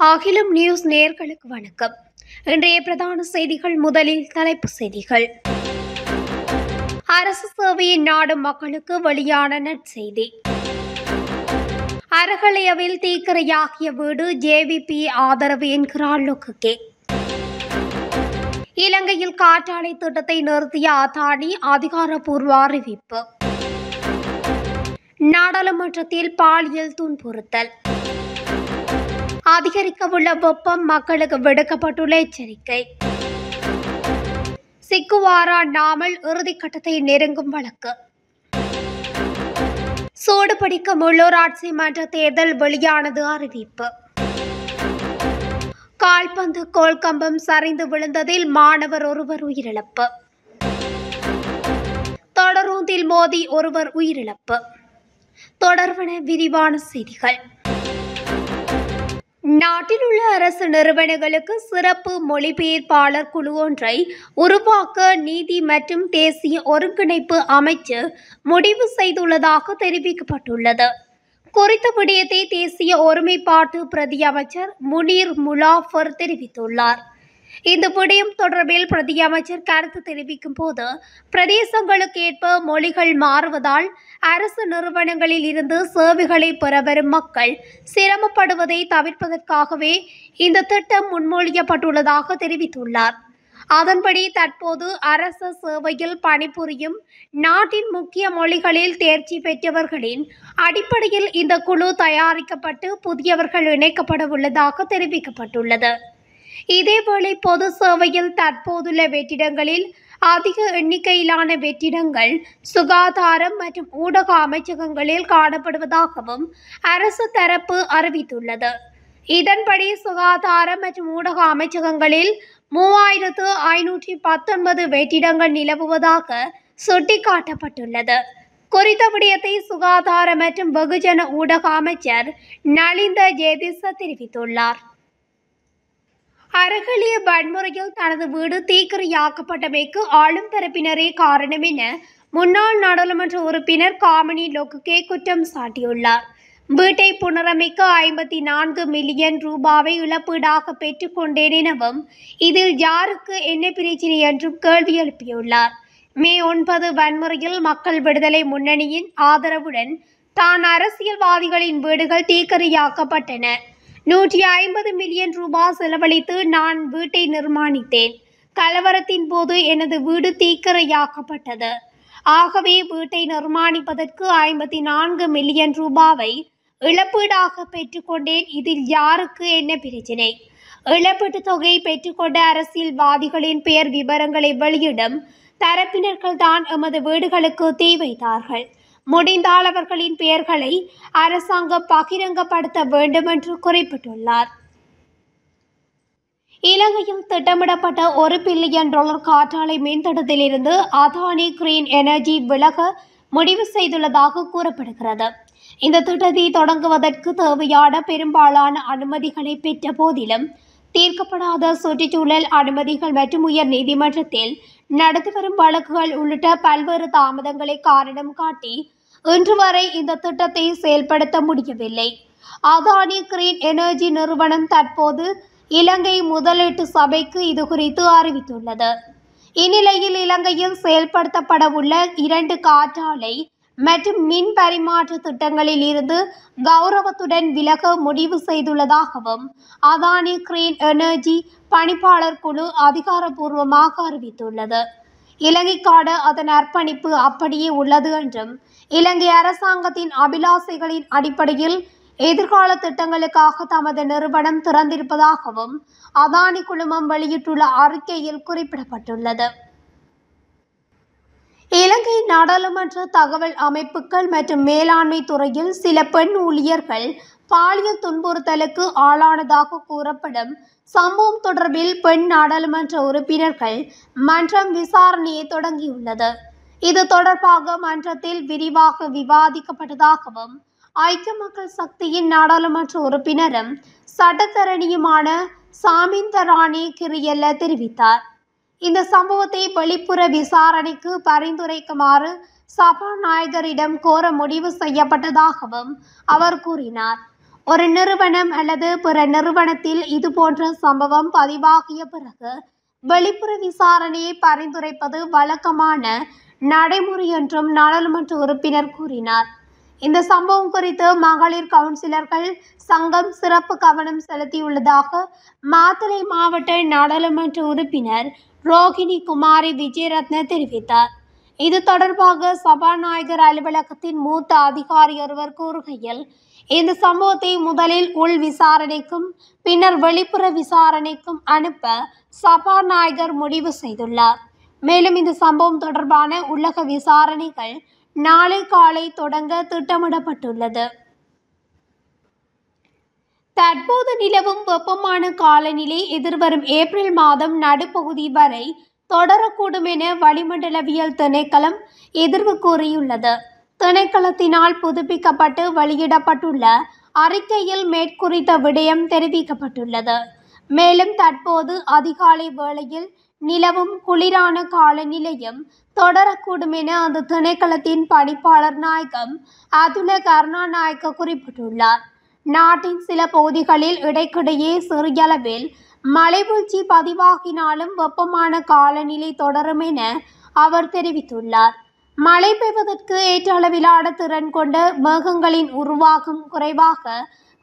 அகிலம் நியூஸ் நேயர்களுக்கு வணக்கம். இன்றைய பிரதான செய்திகள். முதலில் தலைப்புச் செய்திகள். அரசு சேவையை நாடும் மக்களுக்கு வெளியான நற்செய்தி. அரகலையவில் தீக்கிரையாகிய வீடு ஜேவிபி ஆதரவு என்கிறார் லொக்குகே. இலங்கையில் காற்றாலை திட்டத்தை நிறுத்திய அதானி அதிகாரப்பூர்வ அறிவிப்பு. நாடாளுமன்றத்தில் பாலியல் துன்புறுத்தல். அதிகரிக்கவுள்ள வெப்பம் மக்களுக்கு விடுக்கப்பட்டுள்ள எச்சரிக்கை. சிக்குவாரா நாமல் இறுதிக்கட்டத்தை நெருங்கும் வழக்கு. சூடுபிடிக்கும் உள்ளூராட்சி மன்ற தேர்தல் வெளியானது அறிவிப்பு. கால்பந்து கோல்கம்பம் சரிந்து விழுந்ததில் மாணவர் ஒருவர் உயிரிழப்பு. தொடரூந்தில் மோதி ஒருவர் உயிரிழப்பு. தொடர்பான விரிவான செய்திகள். நாட்டில் உள்ள அரசு நிறுவனங்களுக்கு சிறப்பு மொழிபெயர்ப்பாளர் குழு ஒன்றை உருவாக்க நீதி மற்றும் தேசிய ஒருங்கிணைப்பு அமைச்சு முடிவு செய்துள்ளதாக தெரிவிக்கப்பட்டுள்ளது. குறித்த விடயத்தை தேசிய ஒருமைப்பாட்டு பிரதி அமைச்சர் முனீர் முலாஃபர் தெரிவித்துள்ளார். இந்த விடயம் தொடர்பில் பிரதி அமைச்சர் கருத்து தெரிவிக்கும் போது, பிரதேசங்களுக்கு ஏற்ப மொழிகள் மாறுவதால் அரசு நிறுவனங்களில் இருந்து சேவைகளை பெற வரும் மக்கள் சிரமப்படுவதை தவிர்ப்பதற்காகவே இந்த திட்டம் முன்மொழியப்பட்டுள்ளதாக தெரிவித்துள்ளார். அதன்படி தற்போது அரசு சேவையில் பணிபுரியும் நாட்டின் முக்கிய மொழிகளில் தேர்ச்சி பெற்றவர்களின் அடிப்படையில் இந்த குழு தயாரிக்கப்பட்டு புதியவர்கள் இணைக்கப்பட உள்ளதாக தெரிவிக்கப்பட்டுள்ளது. இதேவேளை பொது சேவையில் தற்போதுள்ள வெற்றிடங்களில் அதிக எண்ணிக்கையிலான வெற்றிடங்கள் சுகாதாரம் மற்றும் ஊடக அமைச்சகங்களில் காணப்படுவதாகவும் அரசு தரப்பு அறிவித்துள்ளது. இதன்படி சுகாதாரம் மற்றும் ஊடக அமைச்சகங்களில் 3519 வெற்றிடங்கள் நிலவுவதாக சுட்டிக்காட்டப்பட்டுள்ளது. குறித்த விடயத்தை சுகாதார மற்றும் வெகுஜன ஊடக அமைச்சர் நலிந்த ஜேதிச தெரிவித்துள்ளார். அரகலிய வன்முறையில் தனது வீடு தீக்கிரையாக்கப்பட்டமைக்கு ஆளும் தரப்பினரே காரணம் என முன்னாள் நாடாளுமன்ற உறுப்பினர் காமினி லொக்குகே குற்றம் சாட்டியுள்ளார். வீட்டை புனரமைக்க 54 மில்லியன் ரூபாவை இழப்பீடாக பெற்றுக்கொண்டேன் எனவும் இதில் யாருக்கு என்ன பிரச்சினை என்றும் கேள்வி எழுப்பியுள்ளார். மே 9 வன்முறையில் மக்கள் விடுதலை முன்னணியின் ஆதரவுடன் தான் அரசியல்வாதிகளின் வீடுகள் தீக்கிரையாக்கப்பட்டன. 150 மில்லியன் ரூபாய் செலவழித்து நான் வீட்டை நிர்மாணித்தேன். கலவரத்தின் போது எனது வீடு தீக்கிரையாக்கப்பட்டது. ஆகவே வீட்டை நிர்மாணிப்பதற்கு 54 மில்லியன் ரூபாவை இழப்பீடாக பெற்றுக்கொண்டேன். இதில் யாருக்கு என்ன பிரச்சினை? இழப்பீட்டுத் தொகை பெற்றுக்கொண்ட அரசியல்வாதிகளின் பெயர் விவரங்களை வெளியிடும் தரப்பினர்கள் தான் எமது வீடுகளுக்கு தீ வைத்தார்கள். முடிந்தால் அவர்களின் பெயர்களை அரசாங்கம் பகிரங்கப்படுத்த வேண்டும் என்று குறிப்பிட்டுள்ளார். இலங்கையில் திட்டமிடப்பட்ட $1 பில்லியன் காற்றாலை மின்திட்டத்திலிருந்து அதானி கிரீன் எனர்ஜி விலக முடிவு செய்துள்ளதாக கூறப்படுகிறது. இந்த திட்டத்தை தொடங்குவதற்கு தேவையான பெரும்பாலான அனுமதிகளை பெற்ற போதிலும் தீர்க்கப்படாத சுற்றுச்சூழல் அனுமதிகள் மற்றும் உயர் நீதிமன்றத்தில் நடத்தி வரும் வழக்குகள் உள்ளிட்ட பல்வேறு தாமதங்களை காரணம் காட்டி இன்று வரை இந்த திட்டத்தை செயல்படுத்த முடியவில்லை. அதானி கிரீன் எனர்ஜி நிறுவனம் தற்போது இலங்கை முதலீட்டு சபைக்கு இது குறித்து அறிவித்துள்ளது. இந்நிலையில் இலங்கையில் செயல்படுத்தப்படவுள்ள 2 காற்றாலை மற்றும் மின் பரிமாற்ற திட்டங்களில் இருந்து கௌரவத்துடன் விலக முடிவு செய்துள்ளதாகவும் அதானி கிரீன் எனர்ஜி பணிப்பாளர் குழு அதிகாரப்பூர்வமாக அறிவித்துள்ளது. இலங்கைக்கான அதன் அர்ப்பணிப்பு அப்படியே உள்ளது என்றும் இலங்கை அரசாங்கத்தின் அபிலாசைகளின் அடிப்படையில் எதிர்கால திட்டங்களுக்காக தமது நிறுவனம் திறந்திருப்பதாகவும் அதானி குழுமம் வெளியிட்டுள்ள அறிக்கையில் குறிப்பிடப்பட்டுள்ளது. இலங்கை நாடாளுமன்ற தகவல் அமைப்புகள் மற்றும் மேலாண்மை துறையில் சில பெண் ஊழியர்கள் பாலியல் துன்புறுத்தலுக்கு ஆளானதாக கூறப்படும் சம்பவம் தொடர்பில் பெண் நாடாளுமன்ற உறுப்பினர்கள் மன்றம் விசாரணையை தொடங்கியுள்ளது. இது தொடர்பாக மன்றத்தில் விரிவாக விவாதிக்கப்பட்டதாகவும் ஐக்கிய மக்கள் சக்தியின் நாடாளுமன்ற உறுப்பினரும் சட்டத்தரணியுமான சாமிந்தராணி கிரியல்ல தெரிவித்தார். இந்த சம்பவத்தை வெளிப்புற விசாரணைக்கு பரிந்துரைக்குமாறு சபாநாயகரிடம் கோர முடிவு செய்யப்பட்டதாகவும் அவர் கூறினார். ஒரு நிறுவனம் அல்லது பிற நிறுவனத்தில் இதுபோன்ற சம்பவம் பதிவாகிய பிறகு வெளிப்புற விசாரணையை பரிந்துரைப்பது வழக்கமான நடைமுறை என்றும் நாடாளுமன்ற உறுப்பினர் கூறினார். இந்த சம்பவம் குறித்து மகளிர் கவுன்சிலர்கள் சங்கம் சிறப்பு கவனம் செலுத்தியுள்ளதாக மாத்தளை மாவட்ட நாடாளுமன்ற உறுப்பினர் ரோகிணி குமாரி விஜயரத்ன தெரிவித்தார். இது தொடர்பாக சபாநாயகர் அலுவலகத்தின் மூத்த அதிகாரி ஒருவர் கூறுகையில், இந்த சம்பவத்தை முதலில் உள் விசாரணைக்கும் பின்னர் வெளிப்புற விசாரணைக்கும் அனுப்ப சபாநாயகர் முடிவு செய்துள்ளார். மேலும் இந்த சம்பவம் தொடர்பான உள்ளக விசாரணைகள் நாளை காலை தொடங்க திட்டமிடப்பட்டுள்ளது. தற்போது நிலவும் வெப்பமான காலநிலை எதிர்வரும் ஏப்ரல் மாதம் நடுப்பகுதி வரை தொடரக்கூடும் என வளிமண்டலவியல் திணைக்களம் எதிர்வு கூறியுள்ளது. திணைக்களத்தினால் புதுப்பிக்கப்பட்டு வெளியிடப்பட்டுள்ள அறிக்கையில் மேற்குறித்த விடயம் தெரிவிக்கப்பட்டுள்ளது. மேலும் தற்போது அதிகாலை வேளையில் நிலவும் குளிரான காலநிலையும் தொடரக்கூடும் என அந்த திணைக்களத்தின் பணிப்பாளர் நாயகம் அதுல கருணாநாயக்க குறிப்பிட்டுள்ளார். நாட்டின் சில பகுதிகளில் இடைக்கிடையே சிறியளவில் மழைவீழ்ச்சி பதிவாகினாலும் வெப்பமான காலநிலை தொடரும் என அவர் தெரிவித்துள்ளார். மழை பெய்வதற்கு ஏற்ற அளவிலான திறன் கொண்ட மேகங்களின் உருவாக்கம் குறைவாக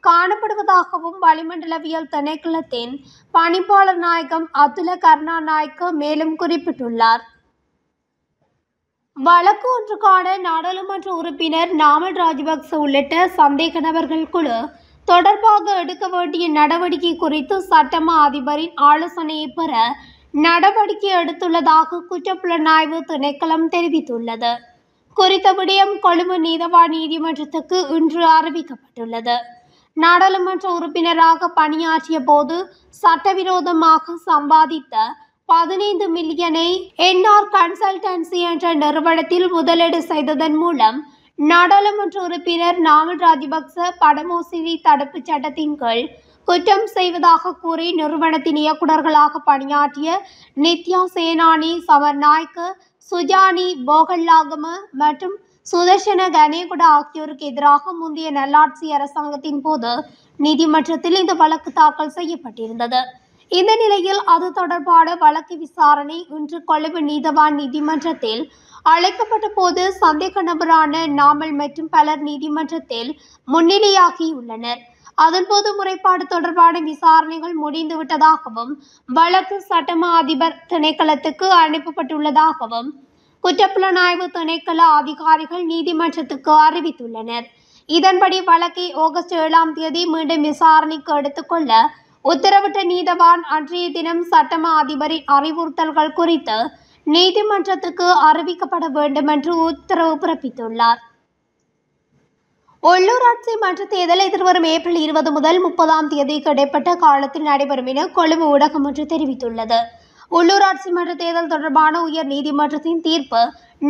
காணப்படுவதாகவும் வளிமண்டலவியல் திணைக்களத்தின் பணிப்பாளர் நாயகம் அதுல கருணாநாயக்க மேலும் குறிப்பிட்டுள்ளார். வழக்கு ஒன்றுக்கான நாடாளுமன்ற உறுப்பினர் நாமல் ராஜபக்ச உள்ளிட்ட சந்தேக நபர்கள் குழு தொடர்பாக எடுக்க வேண்டிய நடவடிக்கை குறித்து சட்டமா அதிபரின் ஆலோசனையை பெற நடவடிக்கை எடுத்துள்ளதாக குற்றப்புலனாய்வு திணைக்களம் தெரிவித்துள்ளது. குறித்த விடயம் கொழும்பு நீதவான் நீதிமன்றத்துக்கு இன்று அறிவிக்கப்பட்டுள்ளது. நாடாளுமன்ற உறுப்பினராக பணியாற்றிய போது சட்டவிரோதமாக சம்பாதித்த 15 மில்லியனை என்ஆர் கன்சல்டன்சி என்ற நிறுவனத்தில் முதலீடு செய்ததன் மூலம் நாடாளுமன்ற உறுப்பினர் நாமல் ராஜபக்ச பணமோசடி தடுப்புச் சட்டத்தின் கீழ் குற்றம் செய்வதாக கூறி நிறுவனத்தின் இயக்குநர்களாக பணியாற்றிய நித்யா சேனானி, சமர்நாயக்க, சுஜானி போகல்லாகம மற்றும் சுதர்ஷன கனேகுட ஆகியோருக்கு எதிராக முந்தைய நல்லாட்சி அரசாங்கத்தின் போது நீதிமன்றத்தில் இந்த வழக்கு தாக்கல் செய்யப்பட்டிருந்தது. இந்த நிலையில் அது தொடர்பான வழக்கு விசாரணை இன்று கொழும்பு நீதவான் நீதிமன்றத்தில் அழைக்கப்பட்ட போது சந்தேக நபரான நாமல் மற்றும் பலர் நீதிமன்றத்தில் முன்னிலையாகியுள்ளனர். அதன்போது முறைப்பாடு தொடர்பான விசாரணைகள் முடிந்துவிட்டதாகவும் வழக்கு சட்டமா அதிபர் திணைக்களத்துக்கு அனுப்பப்பட்டுள்ளதாகவும் குற்றப்புலனாய்வு திணைக்கள அதிகாரிகள் நீதிமன்றத்துக்கு அறிவித்துள்ளனர். இதன்படி வழக்கை ஆகஸ்ட் 7ஆம் தேதி மீண்டும் விசாரணைக்கு எடுத்துக்கொள்ள உத்தரவிட்ட நீதவான் அன்றைய தினம் சட்டமா அதிபரின் அறிவுறுத்தல்கள் குறித்து நீதிமன்றத்துக்கு அறிவிக்கப்பட வேண்டும் என்று உத்தரவு பிறப்பித்துள்ளார். உள்ளூராட்சி மன்ற தேர்தல் எதிர்வரும் ஏப்ரல் 20 முதல் 30ஆம் தேதிக்கு இடைப்பட்ட காலத்தில் நடைபெறும் என கொழும்பு ஊடகம் ஒன்று தெரிவித்துள்ளது. உள்ளூராட்சி மன்ற தேர்தல் தொடர்பான உயர் நீதிமன்றத்தின் தீர்ப்பு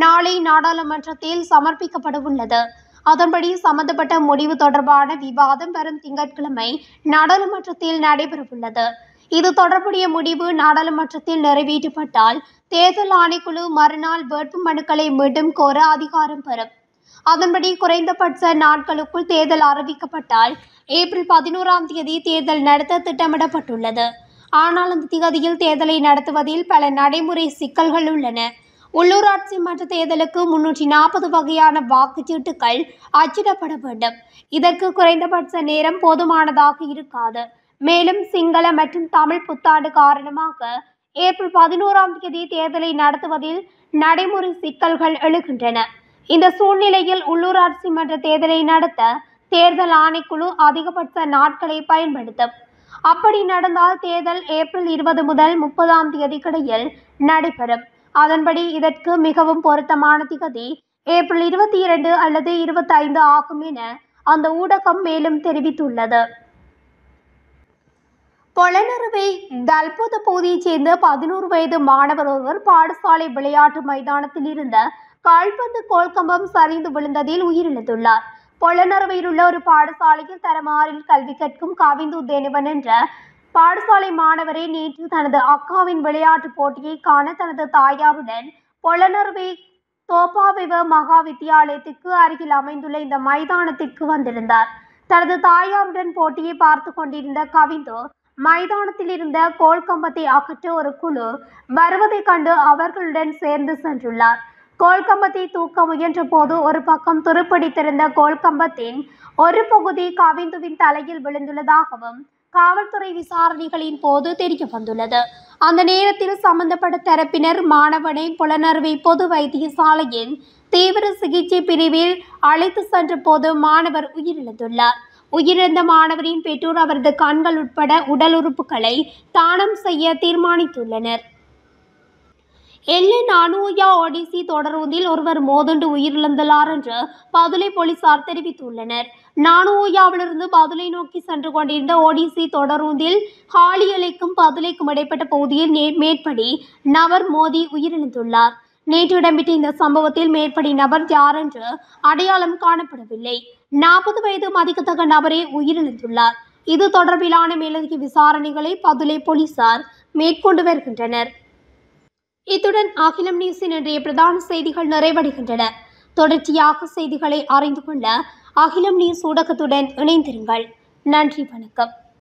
நாளை நாடாளுமன்றத்தில் சமர்ப்பிக்கப்பட உள்ளது. அதன்படி சம்பந்தப்பட்ட முடிவு தொடர்பான விவாதம் வரும் திங்கட்கிழமை நாடாளுமன்றத்தில் நடைபெறவுள்ளது. இது தொடர்புடைய முடிவு நாடாளுமன்றத்தில் நிறைவேற்றப்பட்டால் தேர்தல் ஆணைக்குழு மறுநாள் வேட்பு மனுக்களை மீண்டும் கோர அதிகாரம் பெறும். அதன்படி குறைந்தபட்ச நாட்களுக்குள் தேர்தல் அறிவிக்கப்பட்டால் ஏப்ரல் 11ஆம் தேதி தேர்தல் நடத்த திட்டமிடப்பட்டுள்ளது. ஆனால் அந்த திகதியில் தேர்தலை நடத்துவதில் பல நடைமுறை சிக்கல்கள் உள்ளன. உள்ளூராட்சி மன்ற தேர்தலுக்கு 340 வகையான வாக்குச்சீட்டுகள் அச்சிடப்பட வேண்டும். இதற்கு குறைந்தபட்ச நேரம் போதுமானதாக இருக்காது. மேலும் சிங்கள மற்றும் தமிழ் புத்தாண்டு காரணமாக ஏப்ரல் 11ஆம் தேதி தேர்தலை நடத்துவதில் நடைமுறை சிக்கல்கள் எழுகின்றன. இந்த சூழ்நிலையில் உள்ளூராட்சி மன்ற தேர்தலை நடத்த தேர்தல் ஆணைக்குழு அதிகபட்ச நாட்களை பயன்படுத்தும். அப்படி நடந்தால் தேர்தல் ஏப்ரல் 20 முதல் 30ஆம் தேதிக்கிடையில் நடைபெறும். அதன்படி இதற்கு மிகவும் பொருத்தமான திகதி ஏப்ரல் 22 அல்லது 25 ஆகும் என அந்த ஊடகம் மேலும் தெரிவித்துள்ளது. பொலனறுவை தல்பொத பகுதியைச் சேர்ந்த 11 வயது மாணவர் ஒருவர் பாடசாலை விளையாட்டு மைதானத்தில் இருந்த கால்பந்து கோல்கம்பம் சரிந்து விழுந்ததில் உயிரிழந்துள்ளார். பொலனறுவையில் உள்ள ஒரு பாடசாலையில் தரம் 6இல் கல்வி கற்கும் கவிந்து தேனுவன் என்ற பாடசாலை மாணவரை நேற்று தனது அக்காவின் விளையாட்டு போட்டியை காண தனது தாயாருடன் பொலனறுவை தோப்பாவிவ மகா வித்தியாலயத்திற்கு அருகில் அமைந்துள்ள இந்த மைதானத்திற்கு வந்திருந்தார். தனது தாயாருடன் போட்டியை பார்த்து கொண்டிருந்த கவிந்து மைதானத்தில் இருந்த கோல் கம்பத்தை அகற்ற ஒரு குழு வருவதை கண்டு அவர்களுடன் சேர்ந்து சென்றுள்ளார். கோல் கம்பத்தை தூக்க முயன்ற போது ஒரு பக்கம் துருப்பிடித்திருந்த கோல் கம்பத்தின் ஒரு பகுதி கவிந்துவின் தலையில் விழுந்துள்ளதாகவும் காவல்துறை விசாரணைகளின் போது தெரிய வந்துள்ளது. அந்த நேரத்தில் சம்பந்தப்பட்ட தரப்பினர் மாணவனை புலனறுவை பொது வைத்தியசாலையின் தீவிர சிகிச்சை பிரிவில் அழைத்து சென்ற போது மாணவர் உயிரிழந்துள்ளார். உயிரிழந்த மாணவரின் பெற்றோர் அவரது கண்கள் உட்பட உடல் உறுப்புகளை தானம் செய்ய தீர்மானித்துள்ளனர். நானூயா ஓடிசி தொடரூந்தில் ஒருவர் மோதுண்டு உயிரிழந்துள்ளார் என்று பதுளை போலீசார் தெரிவித்துள்ளனர். நானூயாவிலிருந்து பதுளை நோக்கி சென்று கொண்டிருந்த ஓடிசி தொடரூந்தில் ஹாலியலைக்கும் பதுளைக்கும் இடைப்பட்ட பகுதியில் மேற்படி நபர் மோதி உயிரிழந்துள்ளார். நேற்று இடம்பெற்ற இந்த சம்பவத்தில் மேற்படி நபர் யார் என்று அடையாளம் காணப்படவில்லை. 40 வயது மதிக்கத்தக்க நபரே உயிரிழந்துள்ளார். இது தொடர்பிலான மேலதிக விசாரணைகளை பதுளை போலீசார் மேற்கொண்டு வருகின்றனர். இத்துடன் அகிலம் நியூஸின் இன்றைய பிரதான செய்திகள் நிறைவடைகின்றன. தொடர்ச்சியாக செய்திகளை அறிந்து கொள்ள அகிலம் நியூஸ் ஊடகத்துடன் இணைந்திருங்கள். நன்றி, வணக்கம்.